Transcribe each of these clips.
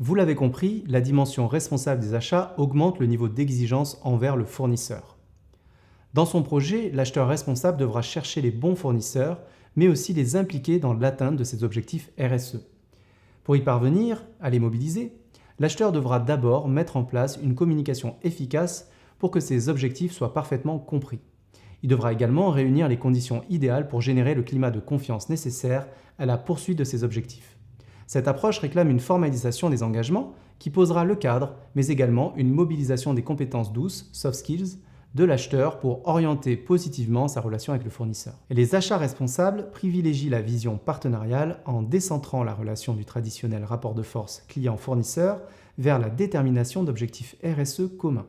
Vous l'avez compris, la dimension responsable des achats augmente le niveau d'exigence envers le fournisseur. Dans son projet, l'acheteur responsable devra chercher les bons fournisseurs, mais aussi les impliquer dans l'atteinte de ses objectifs RSE. Pour y parvenir, à les mobiliser, l'acheteur devra d'abord mettre en place une communication efficace pour que ces objectifs soient parfaitement compris. Il devra également réunir les conditions idéales pour générer le climat de confiance nécessaire à la poursuite de ces objectifs. Cette approche réclame une formalisation des engagements qui posera le cadre, mais également une mobilisation des compétences douces, soft skills, de l'acheteur pour orienter positivement sa relation avec le fournisseur. Et les achats responsables privilégient la vision partenariale en décentrant la relation du traditionnel rapport de force client-fournisseur vers la détermination d'objectifs RSE communs.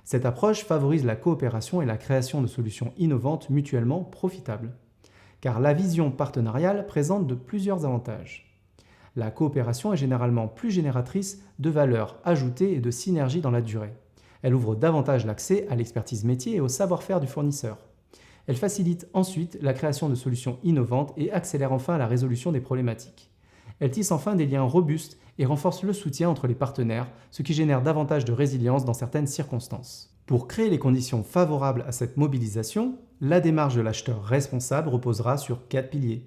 Cette approche favorise la coopération et la création de solutions innovantes mutuellement profitables. Car la vision partenariale présente de plusieurs avantages. La coopération est généralement plus génératrice de valeur ajoutée et de synergie dans la durée. Elle ouvre davantage l'accès à l'expertise métier et au savoir-faire du fournisseur. Elle facilite ensuite la création de solutions innovantes et accélère enfin la résolution des problématiques. Elle tisse enfin des liens robustes et renforce le soutien entre les partenaires, ce qui génère davantage de résilience dans certaines circonstances. Pour créer les conditions favorables à cette mobilisation, la démarche de l'acheteur responsable reposera sur 4 piliers.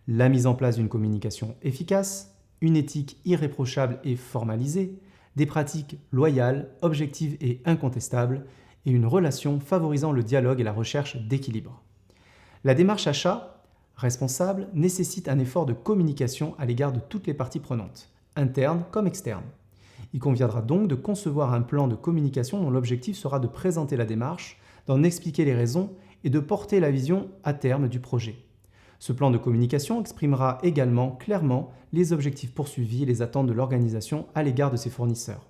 La mise en place d'une communication efficace, une éthique irréprochable et formalisée, des pratiques loyales, objectives et incontestables, et une relation favorisant le dialogue et la recherche d'équilibre. La démarche achat responsable nécessite un effort de communication à l'égard de toutes les parties prenantes, internes comme externes. Il conviendra donc de concevoir un plan de communication dont l'objectif sera de présenter la démarche, d'en expliquer les raisons et de porter la vision à terme du projet. Ce plan de communication exprimera également clairement les objectifs poursuivis et les attentes de l'organisation à l'égard de ses fournisseurs.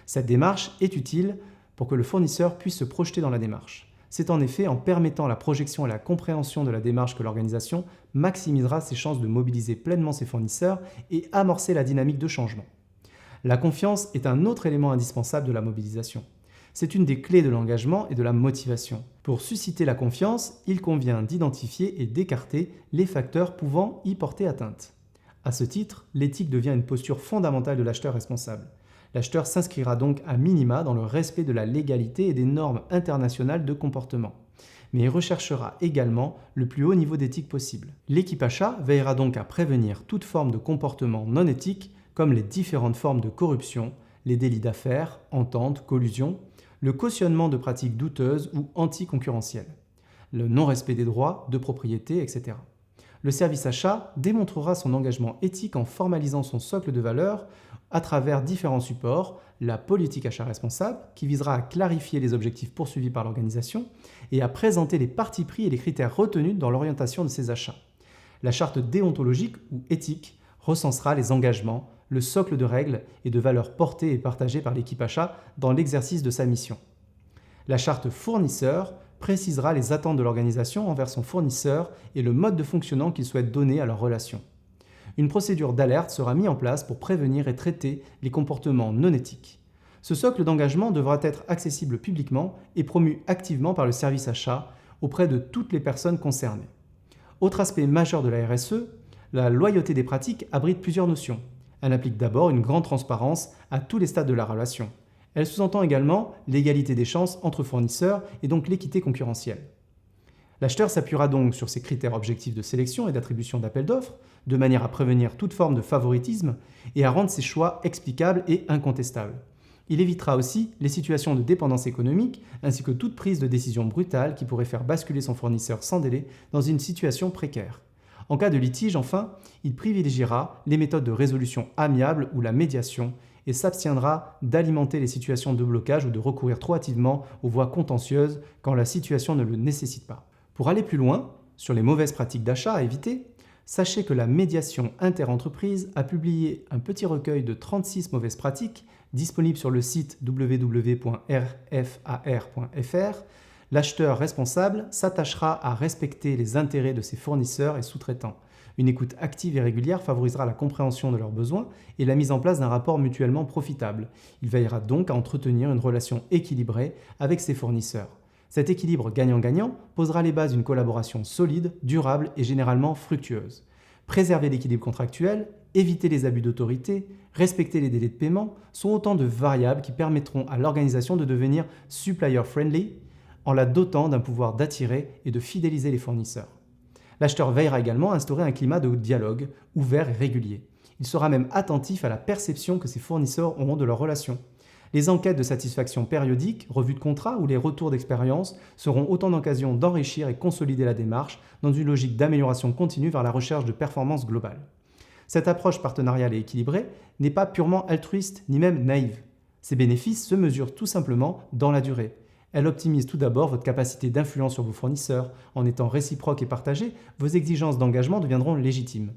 Cette démarche est utile pour que le fournisseur puisse se projeter dans la démarche. C'est en effet en permettant la projection et la compréhension de la démarche que l'organisation maximisera ses chances de mobiliser pleinement ses fournisseurs et amorcer la dynamique de changement. La confiance est un autre élément indispensable de la mobilisation. C'est une des clés de l'engagement et de la motivation. Pour susciter la confiance, il convient d'identifier et d'écarter les facteurs pouvant y porter atteinte. À ce titre, l'éthique devient une posture fondamentale de l'acheteur responsable. L'acheteur s'inscrira donc à minima dans le respect de la légalité et des normes internationales de comportement. Mais il recherchera également le plus haut niveau d'éthique possible. L'équipe achat veillera donc à prévenir toute forme de comportement non éthique, comme les différentes formes de corruption, les délits d'affaires, ententes, collusion, le cautionnement de pratiques douteuses ou anticoncurrentielles, le non-respect des droits de propriété, etc. Le service achat démontrera son engagement éthique en formalisant son socle de valeurs à travers différents supports, la politique achat responsable, qui visera à clarifier les objectifs poursuivis par l'organisation et à présenter les partis pris et les critères retenus dans l'orientation de ces achats. La charte déontologique ou éthique recensera les engagements, le socle de règles et de valeurs portées et partagées par l'équipe achat dans l'exercice de sa mission. La charte fournisseur précisera les attentes de l'organisation envers son fournisseur et le mode de fonctionnement qu'il souhaite donner à leur relation. Une procédure d'alerte sera mise en place pour prévenir et traiter les comportements non éthiques. Ce socle d'engagement devra être accessible publiquement et promu activement par le service achat auprès de toutes les personnes concernées. Autre aspect majeur de la RSE, la loyauté des pratiques abrite plusieurs notions. Elle implique d'abord une grande transparence à tous les stades de la relation. Elle sous-entend également l'égalité des chances entre fournisseurs et donc l'équité concurrentielle. L'acheteur s'appuiera donc sur ces critères objectifs de sélection et d'attribution d'appels d'offres, de manière à prévenir toute forme de favoritisme et à rendre ses choix explicables et incontestables. Il évitera aussi les situations de dépendance économique ainsi que toute prise de décision brutale qui pourrait faire basculer son fournisseur sans délai dans une situation précaire. En cas de litige, enfin, il privilégiera les méthodes de résolution amiable ou la médiation et s'abstiendra d'alimenter les situations de blocage ou de recourir trop hâtivement aux voies contentieuses quand la situation ne le nécessite pas. Pour aller plus loin, sur les mauvaises pratiques d'achat à éviter, sachez que la médiation interentreprise a publié un petit recueil de 36 mauvaises pratiques disponible sur le site www.rfar.fr. L'acheteur responsable s'attachera à respecter les intérêts de ses fournisseurs et sous-traitants. Une écoute active et régulière favorisera la compréhension de leurs besoins et la mise en place d'un rapport mutuellement profitable. Il veillera donc à entretenir une relation équilibrée avec ses fournisseurs. Cet équilibre gagnant-gagnant posera les bases d'une collaboration solide, durable et généralement fructueuse. Préserver l'équilibre contractuel éviter les abus d'autorité, respecter les délais de paiement sont autant de variables qui permettront à l'organisation de devenir supplier-friendly en la dotant d'un pouvoir d'attirer et de fidéliser les fournisseurs. L'acheteur veillera également à instaurer un climat de dialogue ouvert et régulier. Il sera même attentif à la perception que ses fournisseurs auront de leur relation. Les enquêtes de satisfaction périodiques, revues de contrat ou les retours d'expérience seront autant d'occasions d'enrichir et consolider la démarche dans une logique d'amélioration continue vers la recherche de performance globale. Cette approche partenariale et équilibrée n'est pas purement altruiste ni même naïve. Ses bénéfices se mesurent tout simplement dans la durée. Elle optimise tout d'abord votre capacité d'influence sur vos fournisseurs. En étant réciproque et partagée, vos exigences d'engagement deviendront légitimes.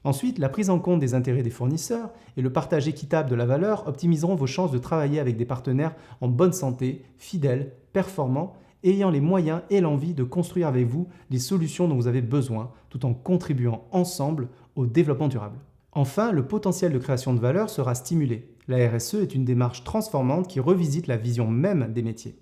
Ensuite, la prise en compte des intérêts des fournisseurs et le partage équitable de la valeur optimiseront vos chances de travailler avec des partenaires en bonne santé, fidèles, performants, et ayant les moyens et l'envie de construire avec vous les solutions dont vous avez besoin, tout en contribuant ensemble au développement durable. Enfin, le potentiel de création de valeur sera stimulé. La RSE est une démarche transformante qui revisite la vision même des métiers.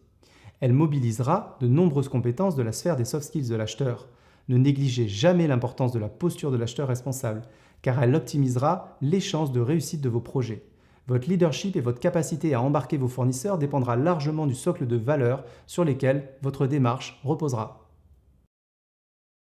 Elle mobilisera de nombreuses compétences de la sphère des soft skills de l'acheteur. Ne négligez jamais l'importance de la posture de l'acheteur responsable, car elle optimisera les chances de réussite de vos projets. Votre leadership et votre capacité à embarquer vos fournisseurs dépendra largement du socle de valeurs sur lesquelles votre démarche reposera.